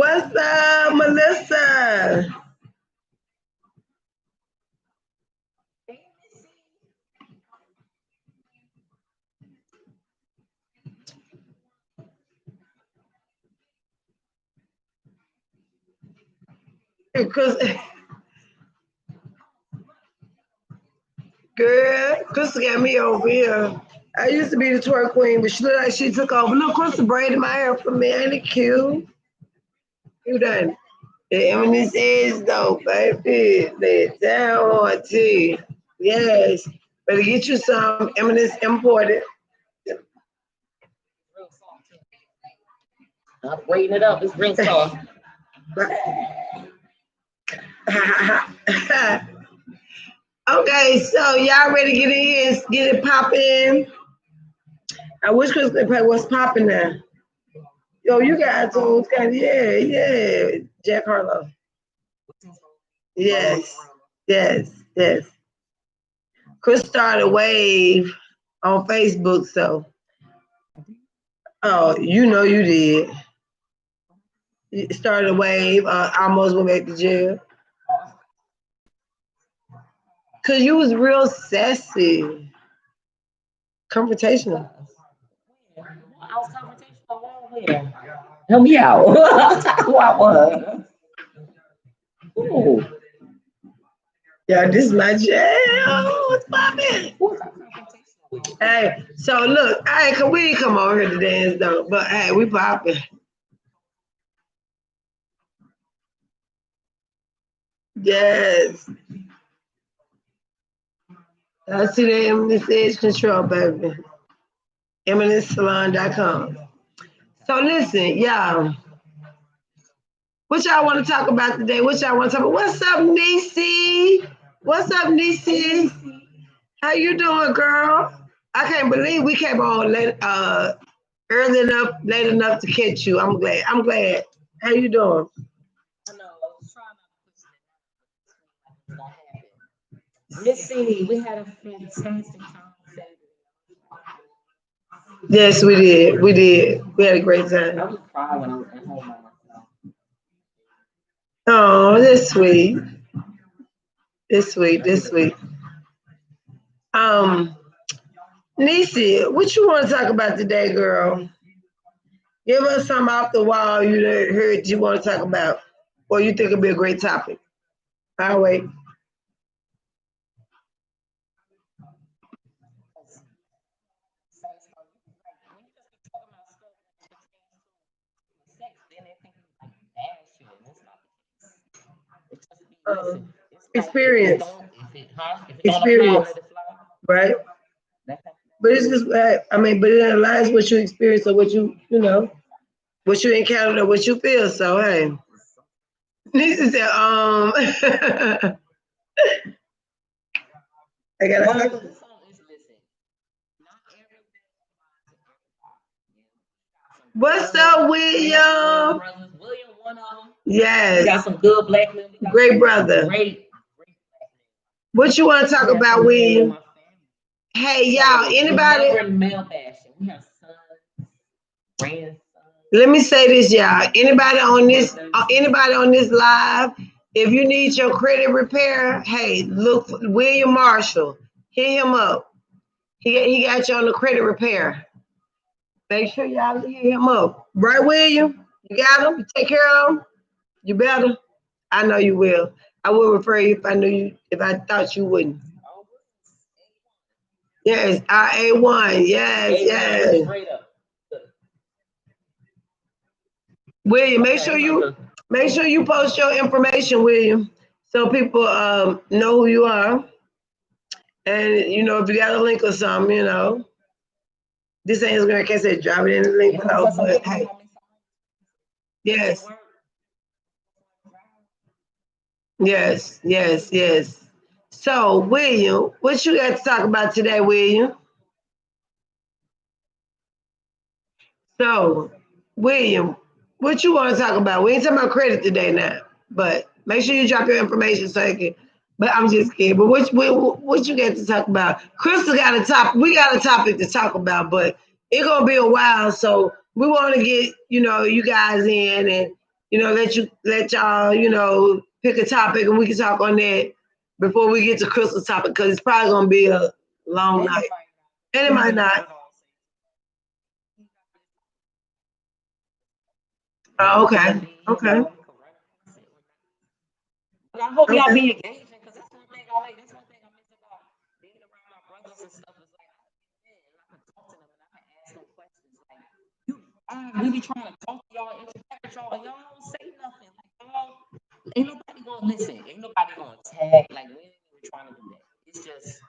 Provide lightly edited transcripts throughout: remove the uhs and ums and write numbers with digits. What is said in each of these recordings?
What's up, Melissa? Cause, girl, Krystal got me over here. I used to be the twerk queen, but she looked like she took over. Look, Krystal braided my hair for me. Ain't it cute? You done. The eminence is though, baby. Lay it down on T. Yes. Better get you some eminence imported. I'm braiding it up. It's real soft. Okay, so y'all ready to get in here, get it popping? I wish Chris could play what's popping now. Yo, you got those kind, yeah, Jack Harlow. Yes, yes. Chris started a wave on Facebook, so you know you did. You started a wave. Almost went back to jail. Cause you was real sassy, confrontational. I was confrontational. Help me out. Who I was. Ooh. Yeah, this is my jail. What's poppin'? Hey, so look, hey, we didn't come over here to dance though, but hey, we popping. Yes. I see the Eminence Edge Control, baby. EminenceSalon.com. So listen, y'all. What y'all want to talk about today? What y'all want to talk about? What's up, Niecy? What's up, Niecy? How you doing, girl? I can't believe we came on late, late enough to catch you. I'm glad. How you doing? I know. I was trying not to push it. Let's see. We had a fantastic time Saturday. Yes, we did. We had a great time. I was crying when I was at home by myself. Oh, that's sweet. That's sweet. Niecy, what you want to talk about today, girl? Give us something off the wall you heard you want to talk about, or you think it'd be a great topic. I'll wait. Experience. Experience. Right? But it's just, but it aligns what you experience or what you know, what you encountered or what you feel. So, hey. Niecy said, I got What's up, William? William, one of them. Yes. Got some good black men. Great brother. Great. What you want to talk about, William? Hey, y'all, anybody? Male fashion. We have sons, grandsons. Let me say this, y'all. Anybody on this live, if you need your credit repair, hey, look for William Marshall. Hit him up. He got you on the credit repair. Make sure y'all hit him up. Right, William? You got him? You take care of him? You better? I know you will. I would refer you if I thought you wouldn't. Yes, RA1. Yes. William, make sure you post your information, William, so people know who you are. And if you got a link or something, this ain't gonna case it, drop it in the link below. But hey, yes. So, William, what you got to talk about today, William? So, William, what you want to talk about? We ain't talking about credit today now, but make sure you drop your information so I can. But I'm just kidding. But what you got to talk about? Krystal got a topic. We got a topic to talk about, but it's gonna be a while. So we want to get you guys in, and let y'all, pick a topic and we can talk on that before we get to Krystal's topic because it's probably gonna be a long night. And it might not. Oh, okay. Okay. But I hope y'all be engaging because that's one thing I like. That's one thing I miss about being around my brothers and stuff. Is like I can talk to them and I can ask them questions. Like we be trying to talk to y'all, interact with y'all, and y'all don't say nothing. Like y'all, ain't nobody gonna listen. Ain't nobody gonna tag. Like we ain't even trying to do that. It's just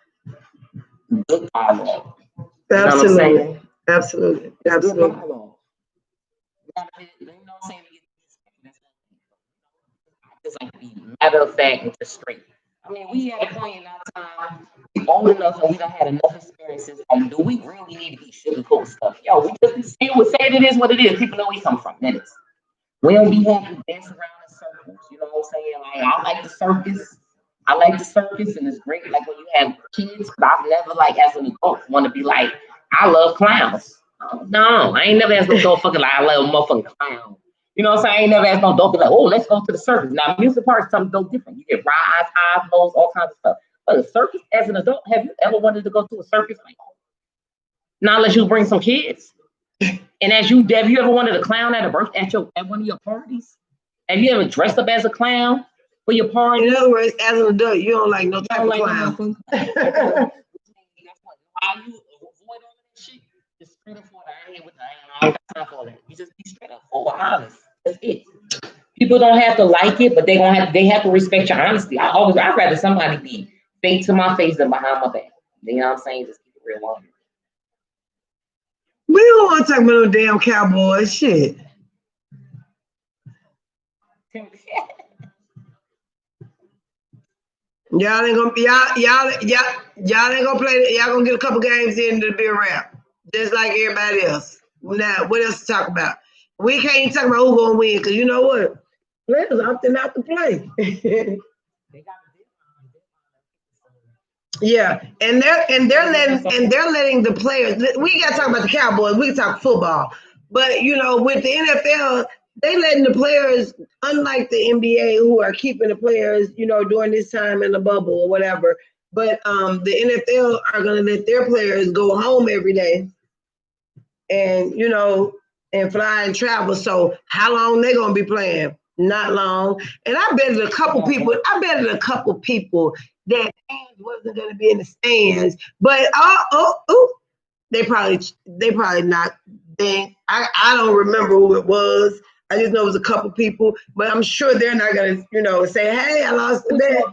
good dialogue. You know what I'm saying? Absolutely. It's good Absolutely. dialogue. You know what I'm saying? That's just like to be matter of fact and just straight. I mean, we at a point in our time, we old enough and we done had enough experiences. Like, do we really need to be sugarcoat stuff? Yo, we just be saying it is what it is. People know where we come from. That is. We don't be having to dance around in circles. You know what I'm saying? Like, I like the circus. I like the circus, and it's great. Like when you have kids, but I've never, like, as an adult, want to be like, I love clowns. No, I ain't never asked no adult fucking like I love a motherfucking clown. You know what I'm saying? I ain't never asked no adult be like, oh, let's go to the circus. Now, music park is something no different. You get rides, highs, lows, all kinds of stuff. But a circus, as an adult, have you ever wanted to go to a circus? Like, not unless you bring some kids. And have you ever wanted a clown at at one of your parties? Have you ever dressed up as a clown for your party? In other words, as an adult, you don't like no type of clown. How you avoid all of that shit? Just straight up for it. I ain't with the I ain't got time for all that. You just be straight up for honest. That's it. People don't have to like it, but they have to respect your honesty. I'd rather somebody be fake to my face than behind my back. You know what I'm saying? Just keep it real on. We don't want to talk about no damn Cowboys. Shit. Y'all ain't gonna y'all ain't gonna play. Y'all gonna get a couple games in to be a wrap, just like everybody else. Now, what else to talk about? We can't even talk about who's gonna win because you know what? Players opting out to play. Yeah, and they're letting the players. We got to talk about the Cowboys. We can talk football, but with the NFL, they letting the players, unlike the NBA, who are keeping the players, during this time in the bubble or whatever. But the NFL are going to let their players go home every day, and and fly and travel. So how long they going to be playing? Not long. And I bet a couple people. That fans wasn't going to be in the stands, but they probably not. I don't remember who it was. I just know it was a couple people, but I'm sure they're not going to say, "Hey, I lost the bet."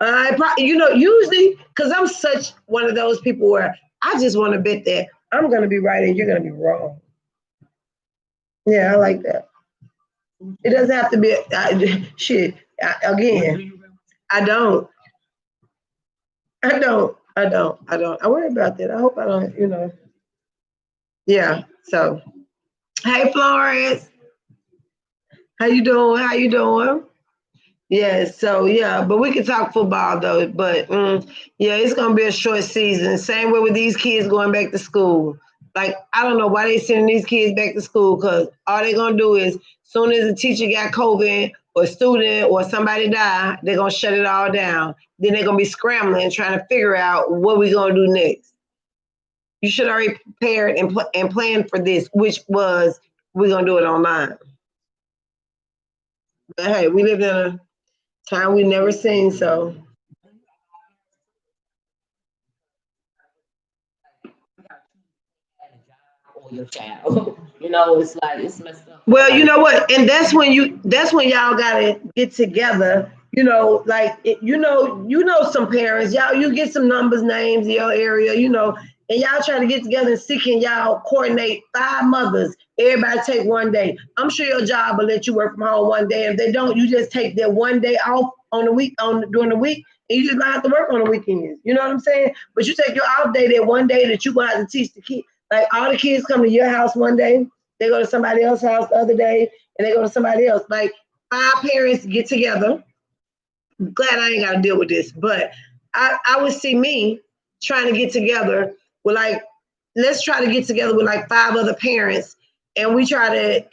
I probably, usually because I'm such one of those people where I just want to bet that I'm going to be right and you're going to be wrong. Yeah, I like that. It doesn't have to be shit. Again, I don't. I worry about that. I hope I don't. Yeah. So, hey, Florence, how you doing? Yeah. So yeah, but we can talk football though. But yeah, it's gonna be a short season. Same way with these kids going back to school. Like I don't know why they sending these kids back to school because all they're gonna do is soon as a teacher got COVID or a student or somebody die, they're gonna shut it all down. Then they're gonna be scrambling trying to figure out what we're gonna do next. You should already prepared and planned for this, which was we're gonna do it online. But hey, we live in a time we never seen, so Or your child. It's like it's messed up. well, you know what? And that's when y'all gotta get together. Like some parents, y'all you get some numbers, names in your area, and y'all try to get together and see can y'all coordinate 5 mothers. Everybody take one day. I'm sure your job will let you work from home one day. If they don't, you just take that one day off on the week during the week, and you just not have to work on the weekends. You know what I'm saying? But you take your off day that one day that you gonna have to teach the kids. Like all the kids come to your house one day, they go to somebody else's house the other day, and they go to somebody else. Like 5 parents get together. I'm glad I ain't got to deal with this, but I would see me trying to get together with let's try to get together with 5 other parents and we try to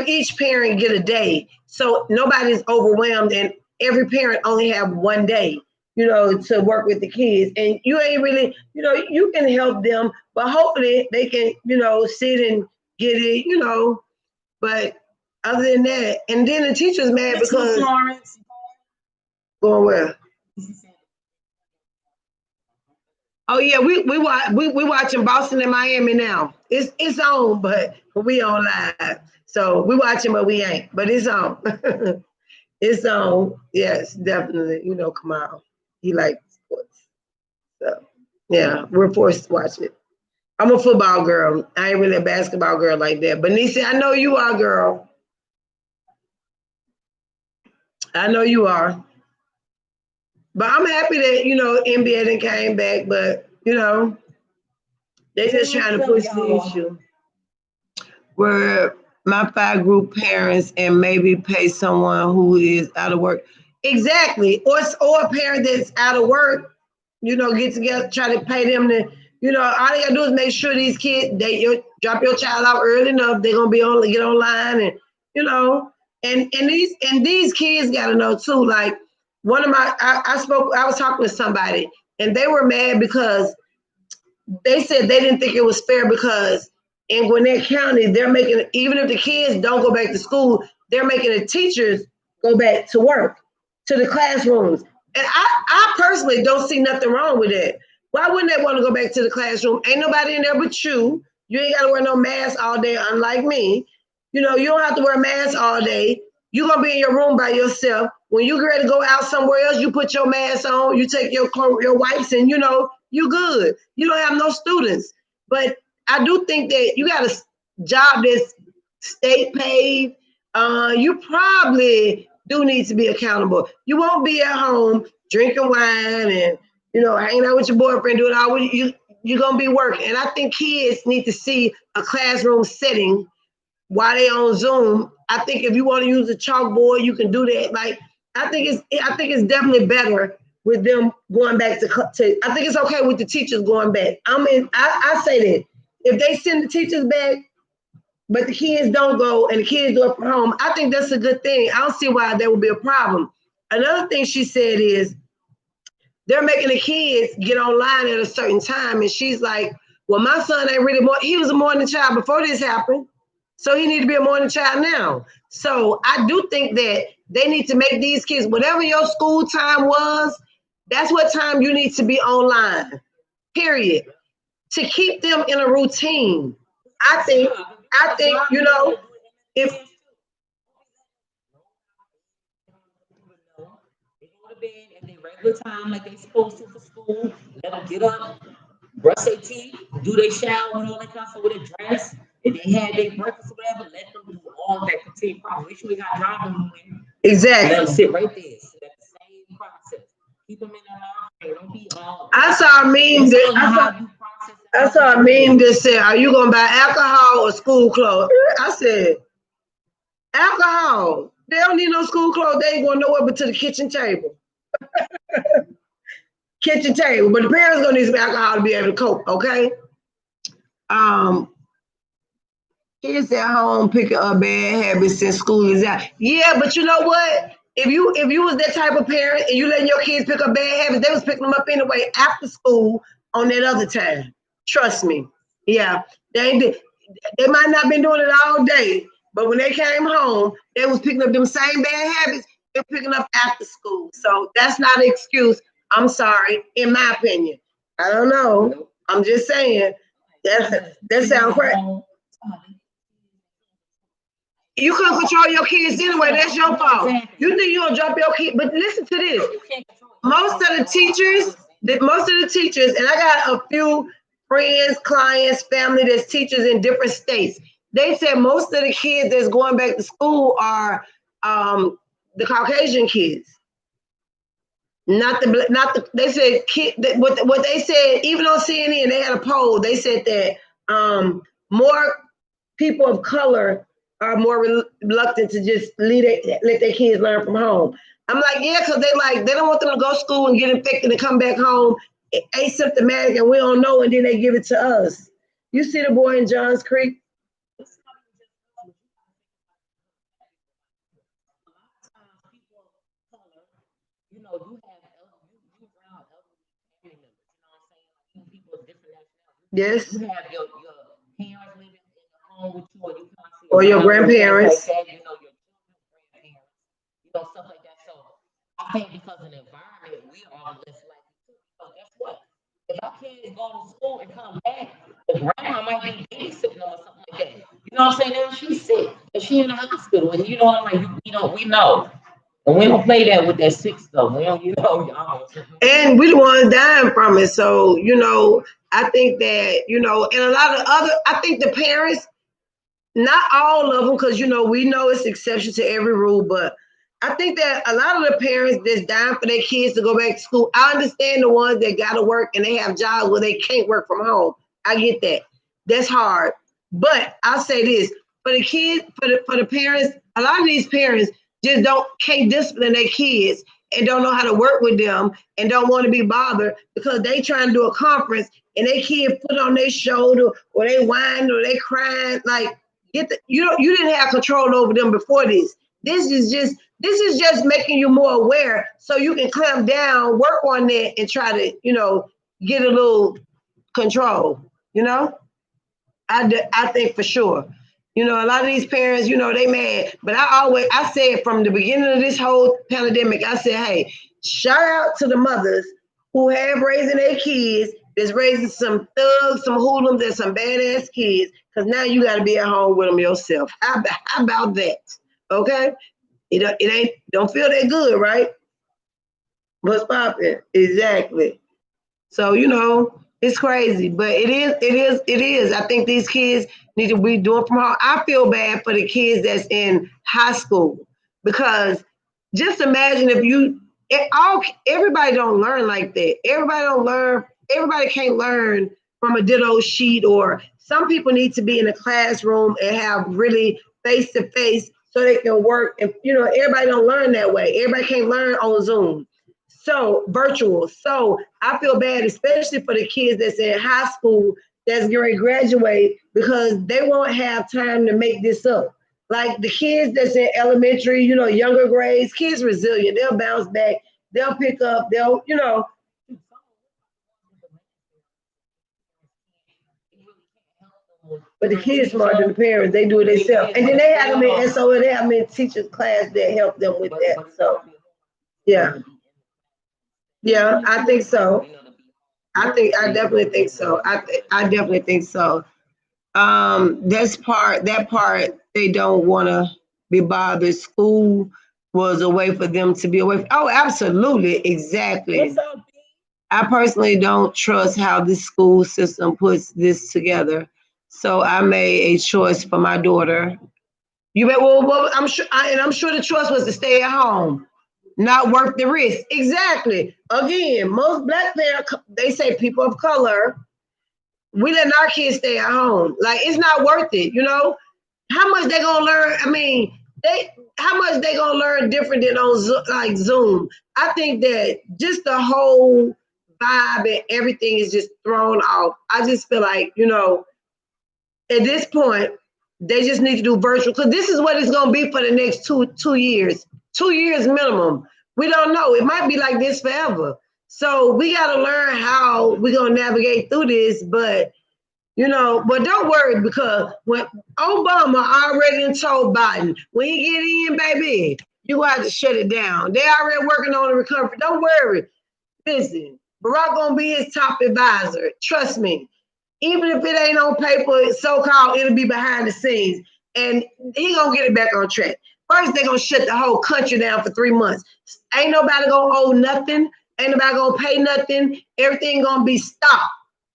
each parent get a day, so nobody's overwhelmed, and every parent only have one day, to work with the kids, and you ain't really, you can help them, but hopefully they can, sit and get it, but other than that, and then the teacher's mad because going where? Oh yeah, we watching Boston and Miami now. It's on, but we on live. So we watching, but we ain't. But it's on. It's on. Yes, definitely. Come on. He likes sports. So yeah, we're forced to watch it. I'm a football girl. I ain't really a basketball girl like that. But Nisa, I know you are, girl. I know you are. But I'm happy that, NBA done came back, but they just trying to push the issue where my 5 group parents and maybe pay someone who is out of work. Exactly. Or a parent that's out of work, get together, try to pay them to, all they gotta do is make sure these kids, drop your child out early enough, they're gonna get online, and these kids gotta know too. Like one of my I was talking to somebody and they were mad because they said they didn't think it was fair because in Gwinnett County, they're making, even if the kids don't go back to school, they're making the teachers go back to work, to the classrooms. And I personally don't see nothing wrong with that. Why wouldn't they want to go back to the classroom? Ain't nobody in there but you. You ain't got to wear no mask all day, unlike me. You don't have to wear a mask all day. You're going to be in your room by yourself. When you get ready to go out somewhere else, you put your mask on, you take your wipes, and you good. You don't have no students. But I do think that you got a job that's state paid. You probably do need to be accountable. You won't be at home drinking wine and hanging out with your boyfriend, doing all you're gonna be working. And I think kids need to see a classroom setting while they on Zoom. I think if you want to use a chalkboard, you can do that. Like I think it's definitely better with them going back to. I think it's okay with the teachers going back. I say that if they send the teachers back, but the kids don't go and the kids do it from home, I think that's a good thing. I don't see why there would be a problem. Another thing she said is they're making the kids get online at a certain time, and she's like, "Well, my son ain't really he was a morning child before this happened, so he need to be a morning child now." So I do think that they need to make these kids, whatever your school time was, that's what time you need to be online. Period. To keep them in a routine. I think if bed at their regular time like they supposed to for school. Let them get up, brush their teeth, do their shower and all that kind of stuff with their dress. If they had their breakfast or whatever, let them do all that continue process. Make sure they got driving room in. Exactly. Let them sit right there. So that's the same process. Keep them in their mind. Don't be I saw a meme that said, "Are you gonna buy alcohol or school clothes?" I said, "Alcohol. They don't need no school clothes. They ain't going nowhere but to the kitchen table." Kitchen table. But the parents gonna need some alcohol to be able to cope. Okay. Kids at home picking up bad habits since school is out. Yeah, but you know what? If you was that type of parent and you letting your kids pick up bad habits, they was picking them up anyway after school on that other time. Trust me. Yeah, they might not been doing it all day, but when they came home, they was picking up them same bad habits. They're picking up after school. So that's not an excuse. I'm sorry, in my opinion. I don't know. I'm just saying that sounds crazy. You couldn't control your kids anyway. That's your fault. You think you're gonna drop your kid, but listen to this. Most of the teachers, and I got a few friends, clients, family that's teachers in different states. They said most of the kids that's going back to school are the Caucasian kids. Not the. They said what they said. Even on CNN, they had a poll. They said that more people of color are more reluctant to just let their kids learn from home. I'm like, yeah, because they don't want them to go to school and get infected and come back home asymptomatic and we don't know, and then they give it to us. You see the boy in Johns Creek? you have you around elderly family members. You know what I'm saying? Like, people of different nationalities. Yes. You have your parents living in the home with you, or you constantly Or your around them, things like grandparents. that. Your children's grandparents, stuff like that. So I think because of the environment, we are less likely to. Because guess what? If our kids go to school and come back, the grandma might be babysitting them or something like that. You know what I'm saying? Now she's sick and she in the hospital, and I'm like, we know. And we don't play that with that sick stuff. We don't, y'all. And we the ones dying from it. So, I think that, and a lot of other, I think the parents, not all of them, because, we know it's exception to every rule, but I think that a lot of the parents that's dying for their kids to go back to school, I understand the ones that got to work and they have jobs where they can't work from home. I get that. That's hard. But I'll say this, for the kids, for the parents, a lot of these parents just can't discipline their kids and don't know how to work with them and don't want to be bothered because they trying to do a conference and they kid put on their shoulder or they whine or they crying. Like, you didn't have control over them before this. This is just making you more aware so you can clamp down, work on that, and try to, get a little control, I think for sure. A lot of these parents, they mad. But I said from the beginning of this whole pandemic, I said, hey, shout out to the mothers who have raising their kids, that's raising some thugs, some hoodlums, and some badass kids. Because now you got to be at home with them yourself. How about that? Okay? It ain't, don't feel that good, right? What's popping? Exactly. So, it's crazy, but it is. I think these kids need to be doing from home. I feel bad for the kids that's in high school because just imagine if everybody don't learn like that. Everybody don't learn. Everybody can't learn from a ditto sheet, or some people need to be in a classroom and have really face to face so they can work. And everybody don't learn that way. Everybody can't learn on Zoom. So virtual. So I feel bad, especially for the kids that's in high school that's going to graduate because they won't have time to make this up. Like the kids that's in elementary, younger grades, kids resilient. They'll bounce back. They'll pick up. But the kids smarter than the parents. They do it themselves. And then they have them in SO, they have them in teachers class that help them with that. So yeah. Yeah, I think so. I definitely think so. I definitely think so. That part they don't want to be bothered. School was a way for them to be away. Oh, absolutely, exactly. I personally don't trust how this school system puts this together. So I made a choice for my daughter. Well, I'm sure the choice was to stay at home, not worth the risk. Exactly. Again, most black parents, they say people of color, we let our kids stay at home. Like it's not worth it. How much they gonna learn? I mean, how much they gonna learn different than on like Zoom? I think that just the whole vibe and everything is just thrown off. I just feel like at this point they just need to do virtual because this is what it's gonna be for the next 2 years, 2 years minimum. We don't know. It might be like this forever. So we got to learn how we're gonna navigate through this, but but don't worry because when Obama already told Biden, when he get in, baby, you gonna have to shut it down. They already working on the recovery. Don't worry. Listen, Barack gonna be his top advisor. Trust me. Even if it ain't on paper, so-called, it'll be behind the scenes. And he gonna get it back on track. First, they gonna shut the whole country down for 3 months. Ain't nobody gonna owe nothing. Ain't nobody gonna pay nothing. Everything gonna be stopped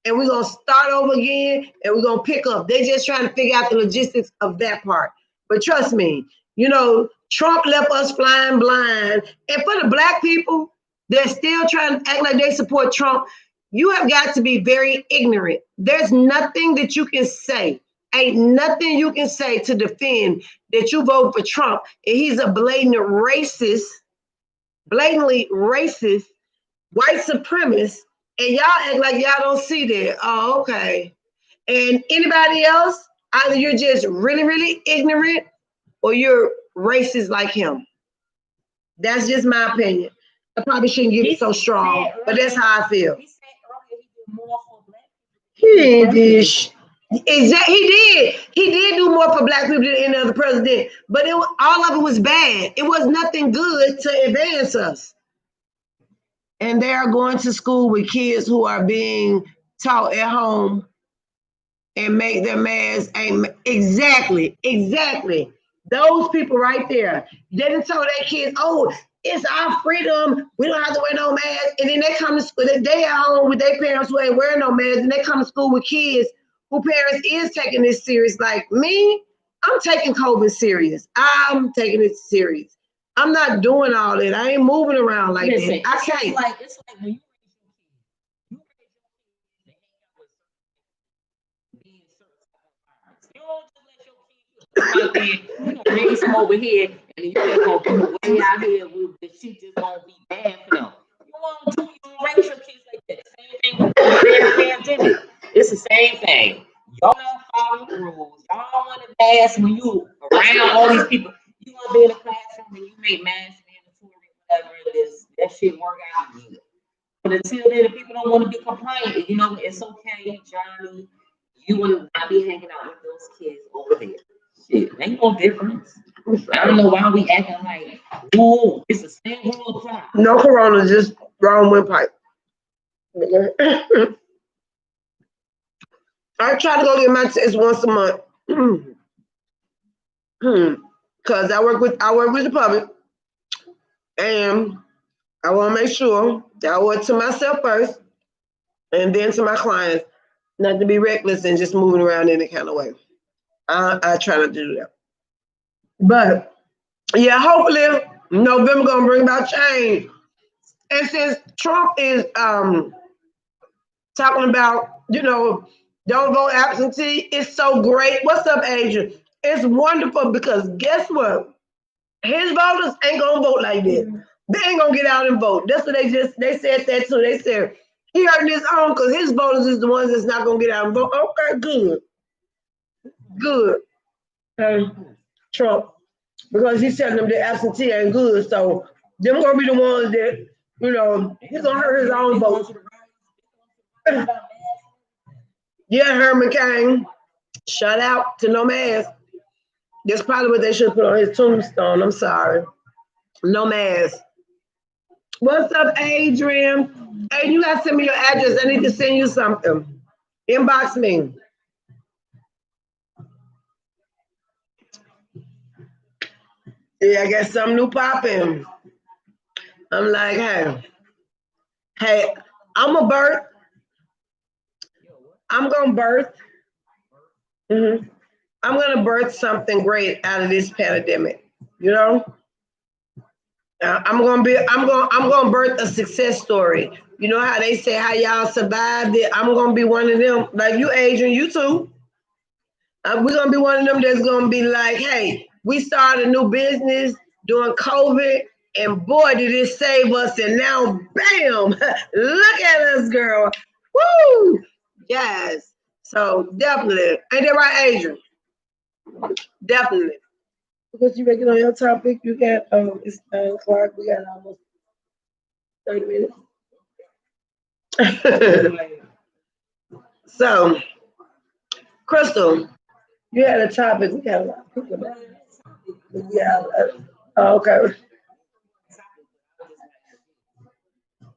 and we're gonna start over again and we're gonna pick up. They're just trying to figure out the logistics of that part. But trust me, Trump left us flying blind. And for the black people, they're still trying to act like they support Trump. You have got to be very ignorant. There's nothing that you can say. Ain't nothing you can say to defend that you vote for Trump and he's a blatantly racist, white supremacist, and y'all act like y'all don't see that. Oh, okay. And anybody else, either you're just really, really ignorant or you're racist like him. That's just my opinion. I probably shouldn't give it so strong, but that's how I feel. He said earlier he did more for black He did. Exactly, he did. He did do more for black people than any other president, but all of it was bad. It was nothing good to advance us. And they are going to school with kids who are being taught at home and make their masks. Exactly. Those people right there. They didn't tell their kids, oh, it's our freedom. We don't have to wear no mask. And then they come to school, they at home with their parents who ain't wearing no mask, and they come to school with kids who parents is taking this serious. Like me, I'm taking COVID serious. I'm taking it serious. I'm not doing all that. I ain't moving around like that. I can't. It's like when you raise your kids, you don't just let your kids. You don't raise them over here, and you just gonna put them way out here with the shit just gonna be bad for them. You don't raise your kids like that. Same thing with the pandemic. It's the same thing. Y'all don't follow the rules. Y'all don't want to mask when you around all these people. You gonna be in a classroom and you make masks mandatory, whatever it is. That shit work out good. But until then, the people don't want to be compliant. You know, it's okay, Johnny. You will not be hanging out with those kids over there. Shit, ain't no difference. I don't know why we acting like, oh, it's the same rule apply. No corona, just wrong windpipe. I try to go get my test once a month. Cause I work with the public, and I want to make sure that I work to myself first, and then to my clients, not to be reckless and just moving around in any kind of way. I try not to do that. But yeah, hopefully November gonna bring about change. And since Trump is talking about, don't vote absentee, it's so great. What's up, Adrian? It's wonderful because guess what? His voters ain't gonna vote like that. They ain't gonna get out and vote. That's what they said that too. They said he hurting his own because his voters is the ones that's not gonna get out and vote. Okay, good. Trump, because he's telling them the absentee ain't good. So them gonna be the ones that he's gonna hurt his own vote. Yeah, Herman Cain, shout out to No Mask. That's probably what they should put on his tombstone. I'm sorry. No mask. What's up, Adrian? Hey, you gotta send me your address. I need to send you something. Inbox me. Yeah, I got something new popping. I'm like, hey, I'm gonna birth. I'm gonna birth. I'm gonna birth something great out of this pandemic. I'm gonna birth a success story. You know how they say how y'all survived it. I'm gonna be one of them. Like you, Adrian, you too. We're gonna be one of them that's gonna be like, hey, we started a new business during COVID, and boy, did it save us! And now, bam, look at us, girl. Woo! Yes. So definitely, ain't that right, Adrian? Definitely. Because you making on your topic, you got it's 9 o'clock. We got almost 30 minutes. So, Krystal, you had a topic. We got a lot of people about it. Yeah. Okay.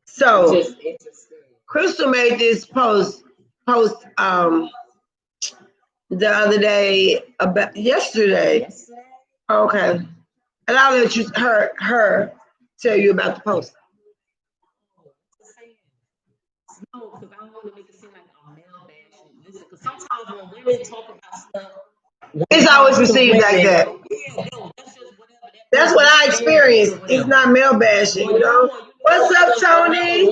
So, Krystal made this post the other day about yesterday. Okay. And I'll let her tell you about the post. No, because I don't want to make it seem like I'm male bashing. Listen, because sometimes when women talk about stuff, it's always received like that. Yeah, no, that's just whatever. That's what I experienced. It's not male bashing, What's up, Tony?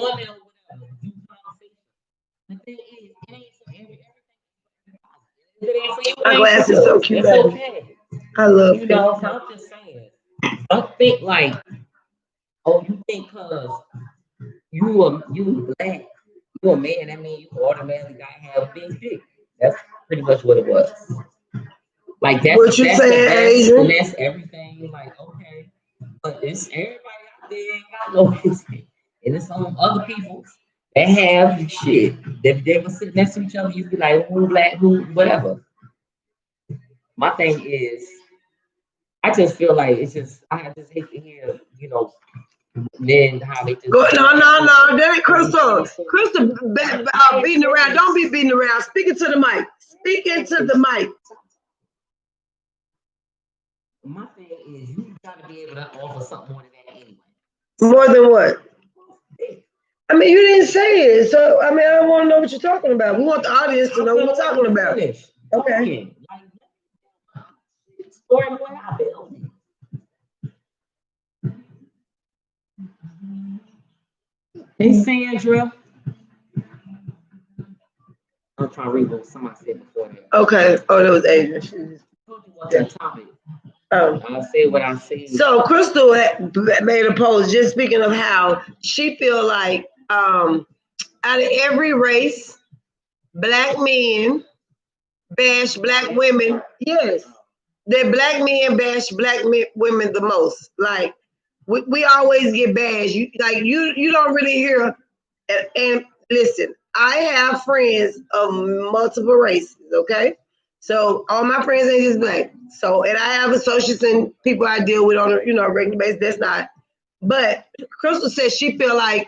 The thing is, it ain't for everything. It ain't for you. My glass is so cute. It's okay. I love it. I'm just saying. Don't think like, oh, you think because you black, you a man, that means you automatically gotta have a big dick. That's pretty much what it was. Like that's what you that's saying, the best, Adrian? and that's everything. Like, okay, but it's everybody out ain't got no business. And it's some other people that have shit. They will sit next to each other. You be like, who black, who whatever. My thing is, I just feel like it's just I just hate to hear, men how they just Go, no. That ain't Krystal. Krystal beating around. Don't be beating around. Speaking to the mic. Speaking to the mic. My thing is, you gotta be able to offer something more than that anyway. More than what? I mean, you didn't say it, so I mean, I want to know what you're talking about. We want the audience to know what we're talking about. Okay. Story boy, I build it. Hey, Sandra. I'm trying to read what somebody said before that. Okay. Oh, that was Adrian. That topic. Oh. I say what I say. So Krystal made a post just speaking of how she feel like out of every race, black men bash black women. Yes, that black men bash black women the most. Like we always get bashed. You don't really hear. And listen, I have friends of multiple races. Okay, so all my friends ain't just black. So and I have associates and people I deal with on a regular basis. That's not. But Krystal says she feel like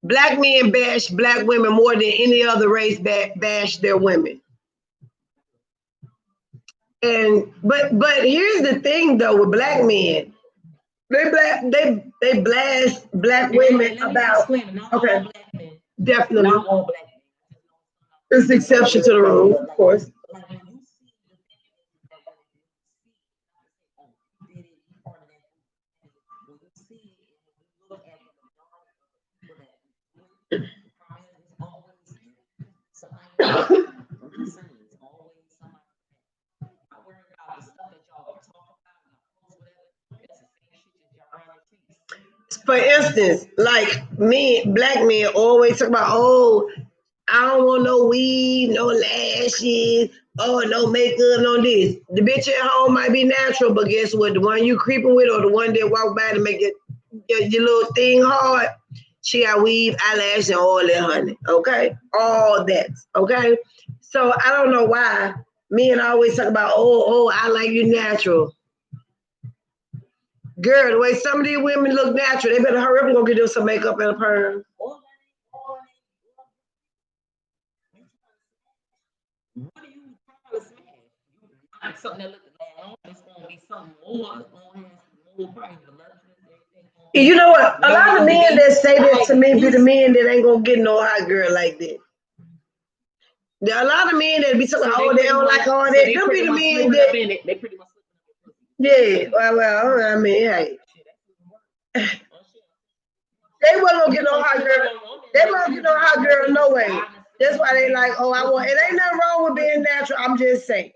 black men bash black women more than any other race bash their women. And but here's the thing though with black men, they blast black women about okay, definitely. Not all black men. There's exception to the rule, of course. For instance, like black men always talk about, oh, I don't want no weave, no lashes, oh, no makeup, no this. The bitch at home might be natural, but guess what? The one you creeping with or the one that walk by to make your little thing hard, she got weave, eyelash, and all that, honey. Okay? All that. Okay? So I don't know why men always talk about, oh, I like you natural. Girl, the way some of these women look natural, they better hurry up and go get them some makeup and a perm. What are you trying to smash? Something that looks like it's gonna be something more. It's gonna have more price, you know what? A lot of men that say that to me be the men that ain't gonna get no hot girl like that. There are a lot of men that be talking, oh, they don't like all that. Them be the men that they pretty much. Yeah, well, I mean, hey. They wasn't gonna get no hot girl. They wasn't get no hot girl no way. That's why they like, oh, I want. It ain't nothing wrong with being natural. I'm just saying.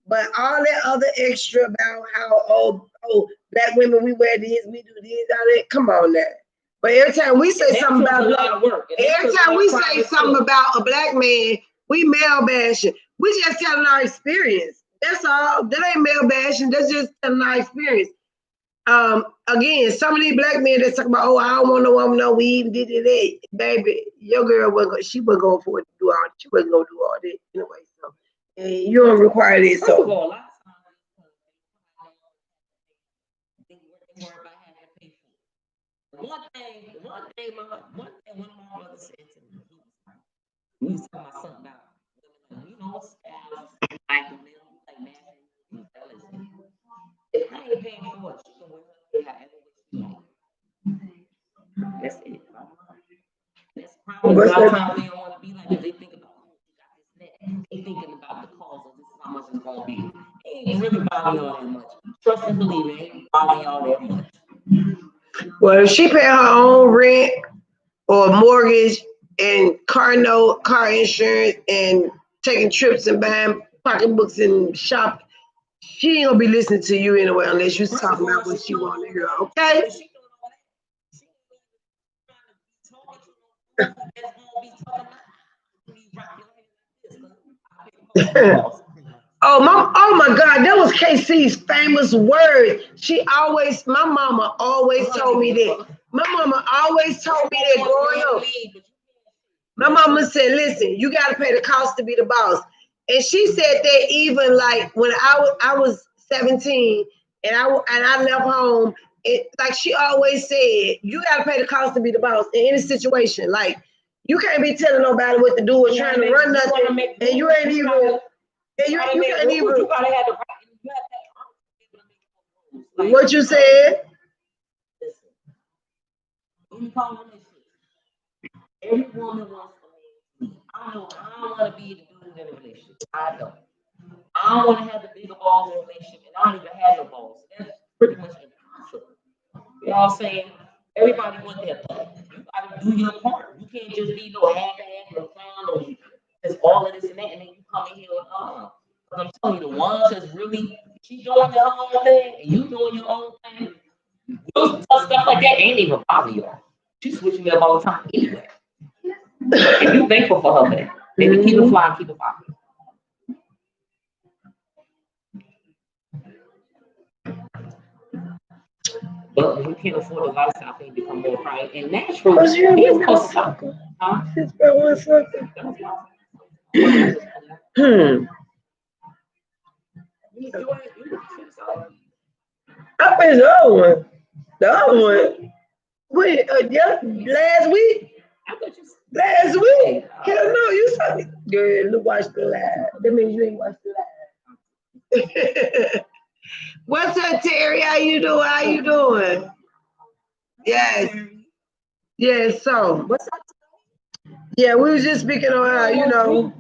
But all that other extra about how black women we wear this, we do this, all that. Come on now. But every time we say something about every time we say something about a black man, we male bashing. We just telling our experience. That's all. That ain't male bashing. That's just telling our experience. Again, some of these black men that talk about, oh, I don't want no woman, no weave, did it, baby. Your girl wasn't. She wasn't going for it to do all. She wasn't gonna do all that anyway. So, and you don't require this. So. One thing one of my brothers said to me, we was talking about something about styles, like the middle, like man, if I ain't paying for it, you can wear it however you like. That's it. That's probably a lot of times they don't want to be like that. They think about they thinking about the cause of this is how much it's gonna be. It ain't really bothering y'all that much. Trust and believe it ain't bothering y'all that much. Well, if she pay her own rent or mortgage and car note, car insurance, and taking trips and buying pocketbooks and shop, she ain't gonna be listening to you anyway unless you're talking about what she want to hear. Okay? Oh my God, that was KC's famous word. My mama always told me that. My mama always told me that growing up. My mama said, listen, you got to pay the cost to be the boss. And she said that even like when I was 17 and I left home, like she always said, you got to pay the cost to be the boss in any situation. Like you can't be telling nobody what to do or trying to run nothing, and you ain't even. You can't even. You gotta have the right. What you said? Every woman wants to leave. I don't want to be the dude in a relationship. I don't. I don't want to have the bigger balls in a relationship, and I don't even have no balls. That's pretty much impossible. You know what I'm saying? Everybody wants their thing. You gotta do your part. You can't just be no half-ass, no clown, or just all of this and that, and then you come in here with Because I'm telling you, the ones that's really she doing their own thing and you doing your own thing, those stuff like that ain't even bother y'all. She's switching it up all the time anyway. And you thankful for her, man. Maybe keep it fly, keep it popping. But when you can't afford the lifestyle, things become more private and natural. He's a sucker. Huh? His girl was sucker. I finished the other one. The other one. Wait, last week? Last week? Hell no, you saw me. Girl, watch the live. That means you ain't watched the live. What's up, Terry? How you doing? How you doing? Yes. Yes, so. What's up? Yeah, we was just speaking on how, you know.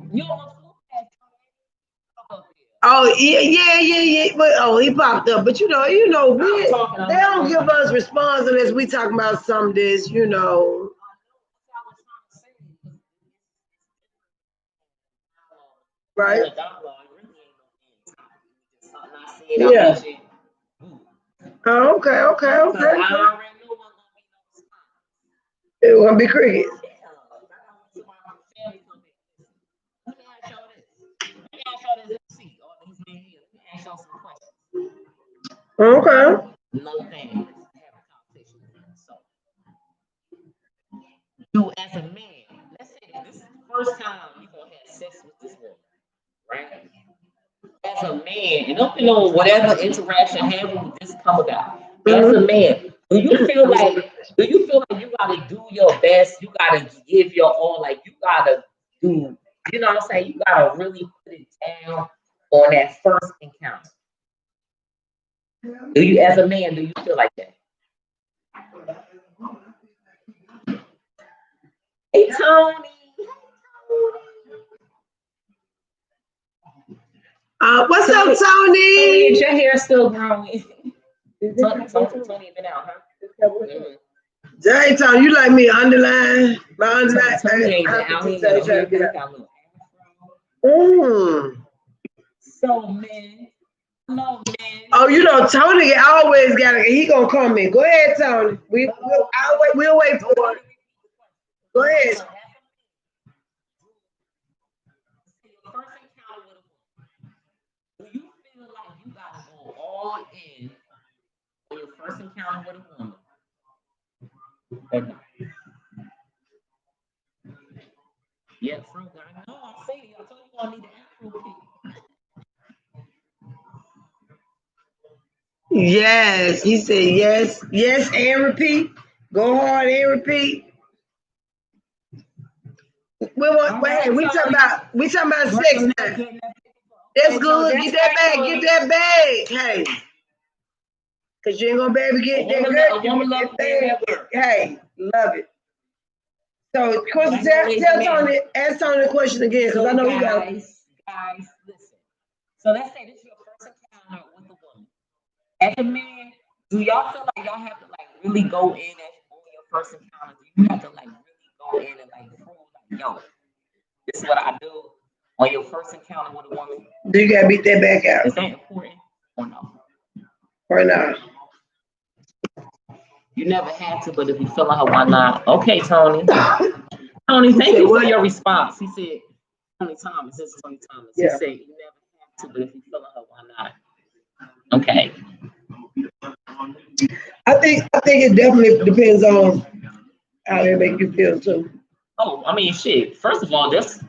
Oh yeah. But he popped up. But you know, they don't give us response unless we talk about some this, you know. Right. Yeah. Oh, okay. It won't be crickets. Okay. No thing. So, you as a man, let's say this is the first time you're gonna have sex with this woman, right? As a man, and don't know whatever interaction have with this come about. As a man, do you feel like you gotta do your best? You gotta give your all, like you gotta do. You know what I'm saying? You gotta really put it down on that first encounter. Do you, as a man, do you feel like that? Hey Tony. What's up, Tony? Tony, is your hair still growing? Tony been out, huh? Jay, Tony, you like me underline? My underline. Tony ain't been out here. So man. No, man. Oh, you know, Tony always he gonna comment. Go ahead, Tony. We'll wait for it. Go ahead. Do you feel like you gotta go all in on your first encounter with a woman? Or not? Yeah, fruit. I know. I say it. I told you I need the afro pick. Yes, he said yes, and repeat. Go hard and repeat. We talking about sex now. That's good. Get that bag. Hey, cause you ain't gonna be able to get that bag. Hey, love it. So, tell Tony, ask Tony the question again, because I know you got. Guys, listen. So let's say this is your first encounter with a woman. As a man, do y'all feel like y'all have to like really go in on your first encounter? Do you have to like really go in and like prove like, yo, this is what I do on your first encounter with a woman? Do you gotta beat that back out? Is that important or no? Or not? You never had to, but if you feel like her, why not? Okay, Tony. Tony, thank you for your response. He said, Tony Thomas. This is Tony Thomas. He said, you never have to, but if you feeling her, why not? Okay. I think it definitely depends on how they make you feel too. Oh, I mean, shit. First of all, that's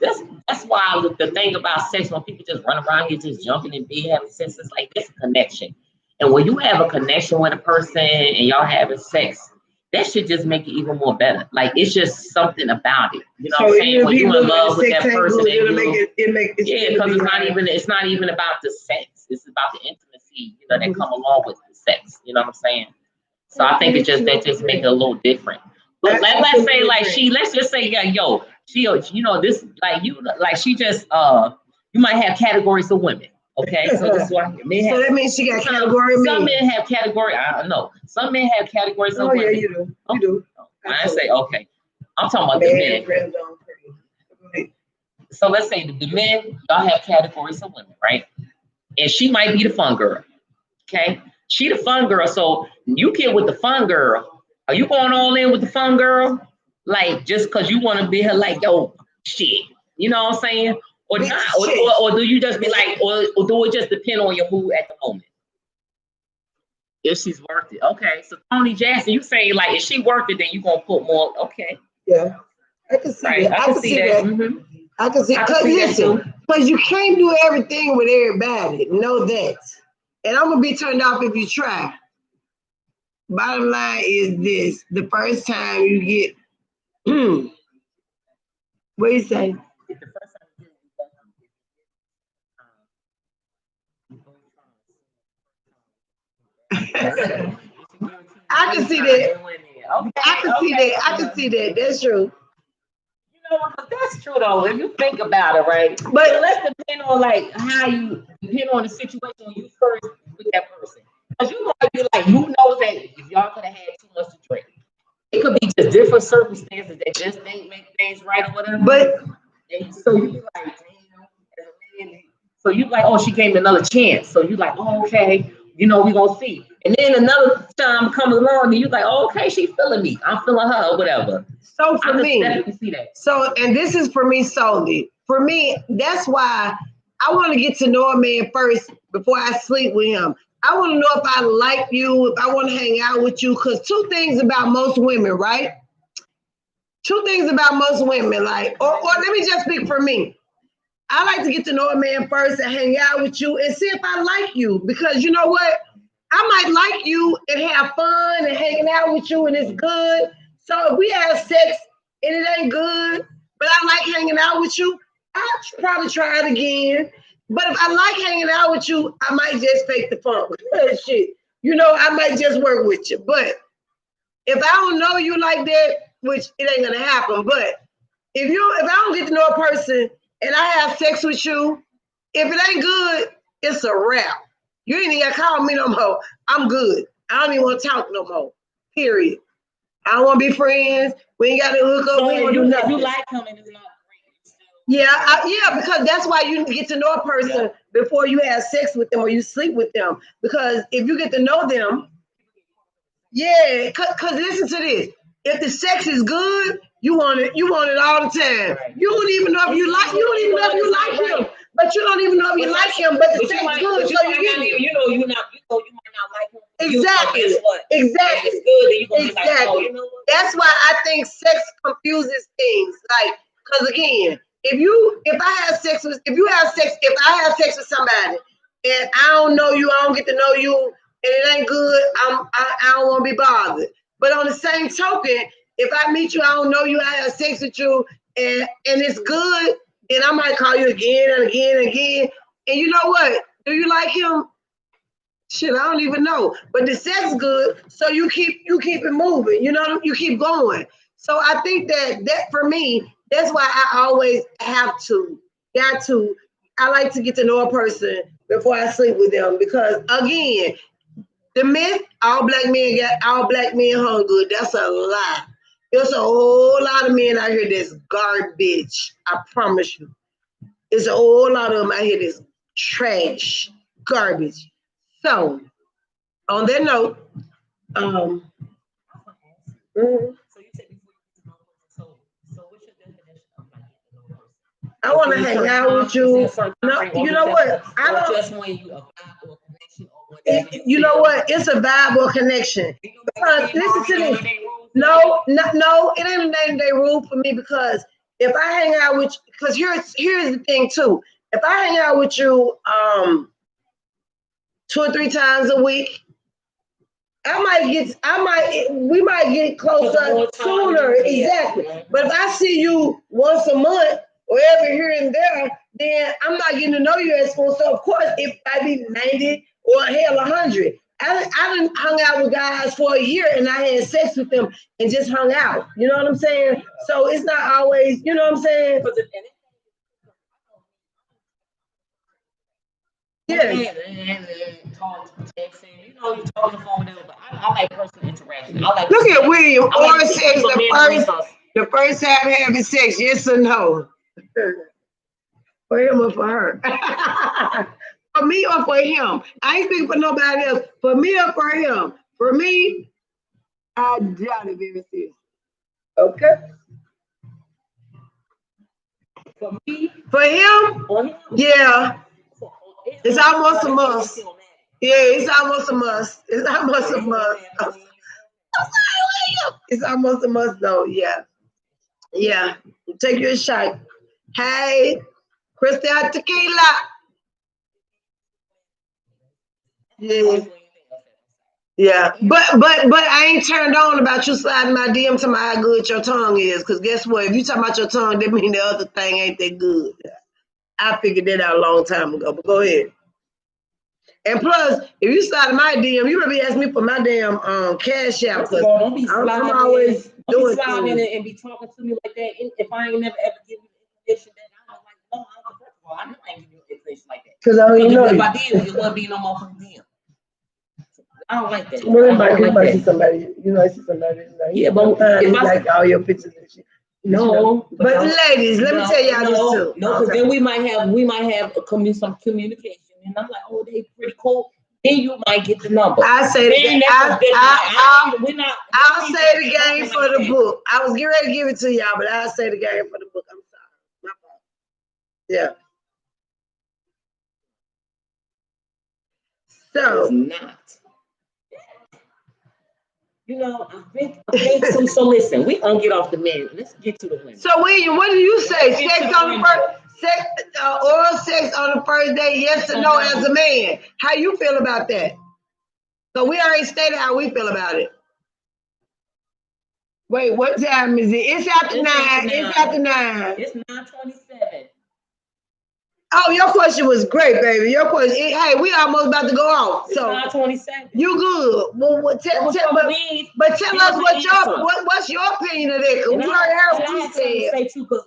why the thing about sex when people just run around here just jumping in bed having sex, it's like this connection. And when you have a connection with a person and y'all having sex, that should just make it even more better. Like it's just something about it. You know what I'm saying? When you in love with that person, and yeah, because it's not even about the sex. It's about the intimacy, that come along with the sex. You know what I'm saying? So I think that just make it a little different. But let's say like let's just say yeah, yo, she this like she just you might have categories of women. Okay, so this is what so that means she got category of men. Some men have category. I don't know. Some men have categories of women. Oh yeah, you do. You do. I say okay. I'm talking about the men. So let's say the men, y'all have categories of women, right? And she might be the fun girl. Okay, she the fun girl. So you get with the fun girl. Are you going all in with the fun girl? Like just because you want to be her, like yo, shit. You know what I'm saying? Or not? Or do you just be like, or do it just depend on your mood at the moment? If she's worth it, okay. So Tony Jackson, you saying like if she worth it, then you gonna put more? Okay. Yeah, I can see that. I can see that. Mm-hmm. I can see. Cause listen, because you can't do everything with everybody. Know that. And I'm gonna be turned off if you try. Bottom line is this: the first time you get, what do you say? I can see that. I can see that. That's true. That's true though. If you think about it, right? But let's depend on like how you depend on the situation when you first with that person. Because you might be like, who knows that if y'all could have had too much to drink. It could be just different circumstances that just didn't make things right or whatever. But and so you be like, damn, as a man, so you like, oh, she gave me another chance. So you like, oh, okay, we gonna see. And then another time comes along and you like, oh, okay, she feeling me. I'm feeling her or whatever. So for me, definitely see that. So, and this is for me solely. For me, that's why I want to get to know a man first before I sleep with him. I want to know if I like you, if I want to hang out with you. Because two things about most women, right? Two things about most women, like, or let me just speak for me. I like to get to know a man first and hang out with you and see if I like you. Because you know what? I might like you and have fun and hanging out with you and it's good. So if we have sex and it ain't good, but I like hanging out with you, I'll probably try it again. But if I like hanging out with you, I might just fake the funk. Shit. I might just work with you. But if I don't know you like that, which it ain't gonna happen, but if I don't get to know a person and I have sex with you, if it ain't good, it's a wrap. You ain't even gotta call me no more. I'm good. I don't even want to talk no more. Period. I don't want to be friends. We ain't got to hook up. We ain't gonna do nothing. You like him and it's not great. Yeah, because that's why you get to know a person before you have sex with them or you sleep with them. Because if you get to know them, because listen to this. If the sex is good, you want it all the time. You don't even know if you like him. But you don't even know if you like him, but the sex good, so you get it. You might not like him. Exactly. Exactly. If it's good, then you're gonna be like, oh, you know what? That's why I think sex confuses things. Like, because again, if I have sex with somebody and I don't know you, I don't get to know you, and it ain't good, I don't want to be bothered. But on the same token, if I meet you, I don't know you, I have sex with you, and it's good, then I might call you again and again and again. And you know what? Do you like him? Shit, I don't even know. But the sex good, so you keep it moving. You keep going. So I think that for me, that's why I always got to. I like to get to know a person before I sleep with them because again, the myth all black men hung good. That's a lie. There's a whole lot of men out here that's garbage. I promise you. There's a whole lot of them out here that's trash, garbage. So, on that note, mhm. So you said before you get to know a person. So what's your definition of like getting to know a person? I want to hang out with you. No, you know what? I don't. Just when you a vibe or connection or whatever. whatever. You know what? It's a vibe or connection. Because listen to me. No, it ain't a 90-day rule for me because if I hang out with, because here's the thing too. If I hang out with you 2 or 3 times a week, we might get closer sooner. Exactly. But if I see you once a month or every here and there, then I'm not getting to know you as well. So of course, if I be 90 or hell 100, I done hung out with guys for a year and I had sex with them and just hung out. You know what I'm saying? So it's not always, you know what I'm saying? Yeah. You know, you talk on the phone, but I like personal interaction. I like. Look at William. Or says the first time having sex, yes or no? For him or for her? For me or for him? I ain't speaking for nobody else. For me or for him? For me, I doubt it, baby sis. Okay. For me? For him? Yeah. It's almost a must. Yeah, it's almost a must. It's almost a must. It's almost a must though, yeah. Yeah. Take your shot. Hey, Krystal tequila. Yeah. Yeah, but I ain't turned on about you sliding my DM to my how good your tongue is. Because guess what? If you talk about your tongue, that mean the other thing ain't that good. I figured that out a long time ago. But go ahead. And plus, if you slide my DM, you better be asking me for my damn cash out. Because don't be sliding. I'm always doing sliding and be talking to me like that. If I ain't never ever give you information, then I'm like, no, first of all, I know I ain't give you information like that. Because I don't even know if you. I did, it wouldn't be no more from DM. I don't like that. Well, I see somebody, I see somebody. Yeah, but if I like all your pictures and shit. No, but ladies, let me tell y'all this too. No, because then we might have some communication, and I'm like, oh, they pretty cool. Then you might get the number. I say the game. I'll say the game for the book. I was getting ready to give it to y'all, but I'll say the game for the book. I'm sorry. My fault. Yeah. So not. I think so. So listen, we gonna get off the men. Let's get to the women. So William, what do you say? Sex on the first, oral sex on the first day? Yes or no? As a man, how you feel about that? So we already stated how we feel about it. Wait, what time is it? It's after 9. It's after 9. It's 9:27. Oh, your question was great, baby. Your question. Hey, we almost about to go off. So 9:27. You good? Well, tell us what's your opinion of that? We already heard what you said. Say too, because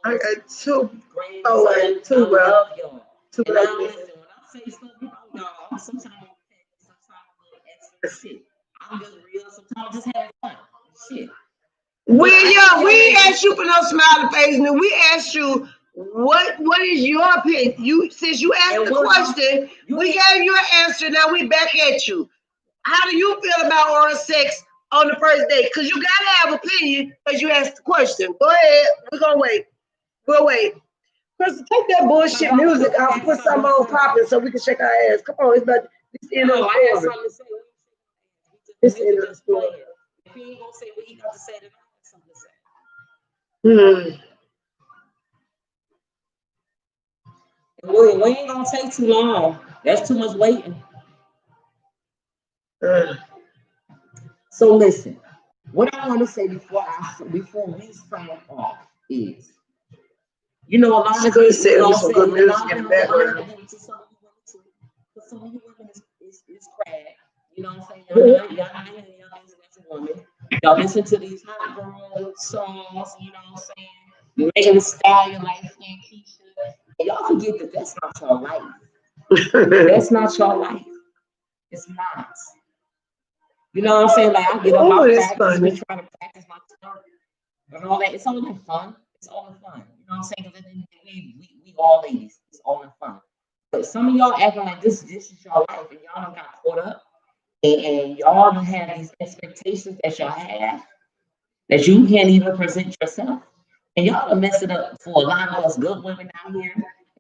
I got two. Two, bro. I love y'all. Two, and now listen, when I say stuff, y'all, sometimes extra shit. I'm just real. Sometimes just having fun. Shit. William, we asked you for no smiley face, and we asked you what is your opinion. Since you asked the question, we gave you an answer. Now we back at you. How do you feel about oral sex on the first date? Because you gotta have opinion because you asked the question. Go ahead. We're gonna wait. We'll wait. Chris, take that bullshit music off and put something on popping so we can shake our ass. Come on, it's about this end of the story. I have something to say. This end of the story. If he ain't gonna say what he got to say, then I have something to say. We ain't gonna take too long. That's too much waiting. So listen, what I want to say before we sign off is, a lot of people say some good music in the background. Some of you women is crap. You know what I'm saying? Y'all not hearing y'all listen as a woman. Y'all listen to these hot girl songs. You know what I'm saying? Megan Thee Stallion, light skin Keisha. And y'all forget that that's not your life. That's not your life. It's not. You know what I'm saying? Like I get up, I practice, try to practice my tongue and all that. It's all in fun. It's all in fun. You know what I'm saying? Because at the end of the day, we all ladies. It's all in fun. But some of y'all acting like this is your life, and y'all done got caught up and y'all have these expectations that y'all have that you can't even present yourself. And y'all done mess it up for a lot of us good women out here,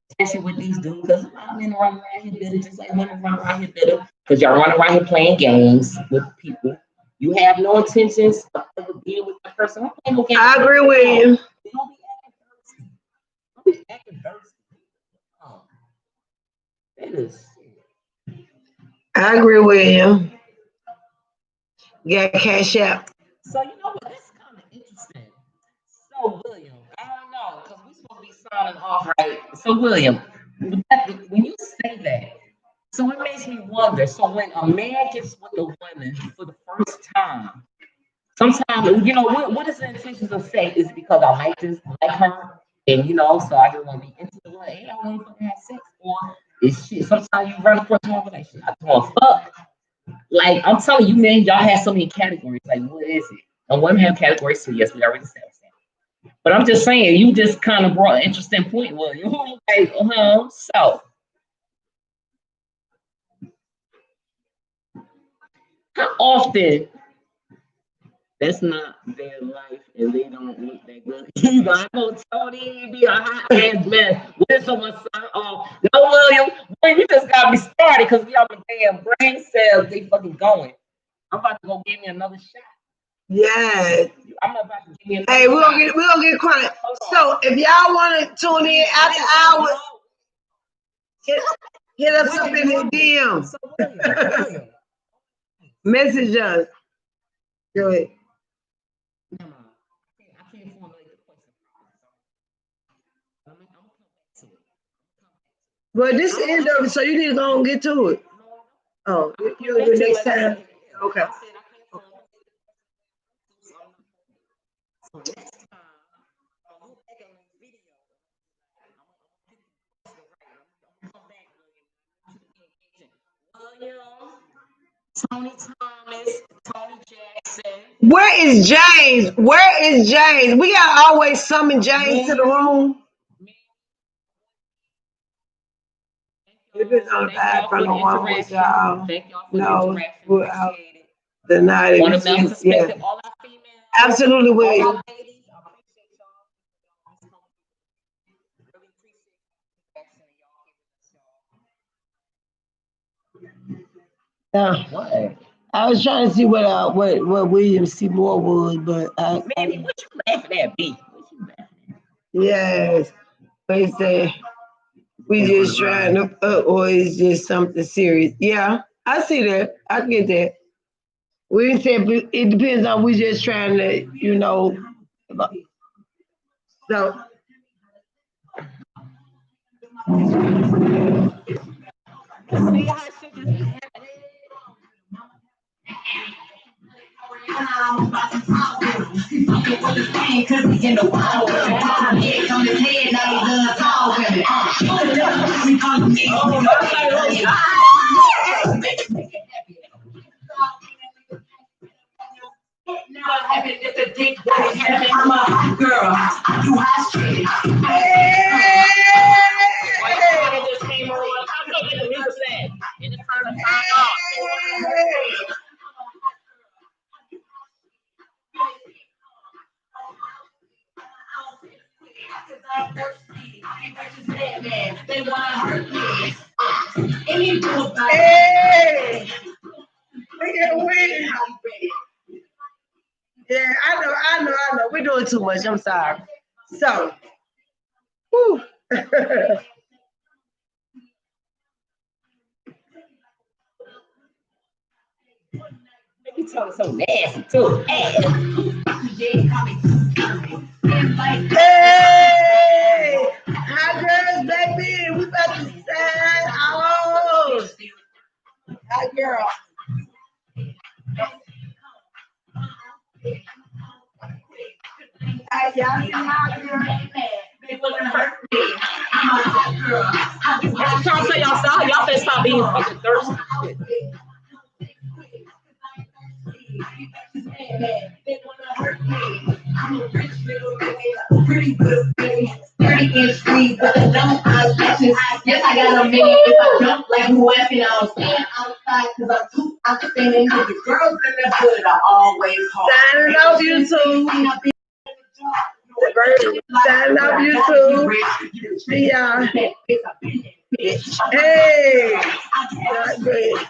especially with these dudes. Because a lot of men run around here bitter, just like women run around here bitter. Because y'all run around here playing games with people. You have no intentions of ever being with that person. Don't play no games. I agree with you. Don't be acting thirsty. Don't be acting thirsty. Oh, that is. I agree with you. Got cash out. So you know what? That's kind of interesting. So William, I don't know because we supposed to be signing off, right? So William, when you say that, so it makes me wonder. So when a man gets with a woman for the first time, sometimes you know what is the intentions of sex? Is it because I like her, and you know, so I just want to be intimate with her, and I want to have sex, or is shit? Sometimes you run across one like shit. I just want to fuck. Like I'm telling you, man, y'all have so many categories. Like, what is it? And women have categories too. Yes, we already said that. But I'm just saying, you just kind of brought an interesting point, William. Like, so how often that's not their life and they don't look that good either. I know Tony be a hot ass mess. Where's someone sign off? No, William, boy, you just got me started because we on the damn brain cells. They fucking going. I'm about to go give me another shot. Yeah. I'm about to give me another Hey, we're shot. gonna get quiet. So if y'all want to tune in after hours, hit us up in the DM. So William. Message us. Go ahead. No, no. I can't formulate the question. I'm gonna come back to it. Well, this is the end of it, so you need to go and get to it. Oh, you'll do it next time. Okay. So next time, I'll look back on this video. I'm gonna come back, William. Tony Thomas, Tony Jackson. Where is James? Where is James? We gotta always summon James to the room. If it's on Thank y'all for the interaction. Thank y'all for the interaction. Appreciate it. The night. Want a male perspective, all our females. Absolutely, will. All our ladies, I appreciate y'all. Really appreciate y'all. What? I was trying to see what William Seymour was, but man, what you laughing at, B? What you laughing at? Yes, but he said we just trying to, or it's just something serious. Yeah, I see that. I get that. We didn't say it depends on we just trying to, you know. So. See how shit just happening. I'm a hot girl. I do high street. Just came on. I'm looking at the music. It just turned the off. They want to hurt me. Hey! We get win. Yeah, I know. We're doing too much. I'm sorry. So, whew. You talking so nasty too. Hey, hi girls, baby. We about to sign off. Hi girl. Hi, y'all see my girl? They wouldn't hurt me. I'm a hot girl. I'm trying to tell y'all finna stop being fucking thirsty. They wanna hurt me. I'm a rich little baby, pretty good baby, 30-inch sleeve, but I don't eye lashes. Yes, I got a man. If I don't like who asking, I'll stand outside. Signing off YouTube. Signing off YouTube. See y'all. Hey. God bless.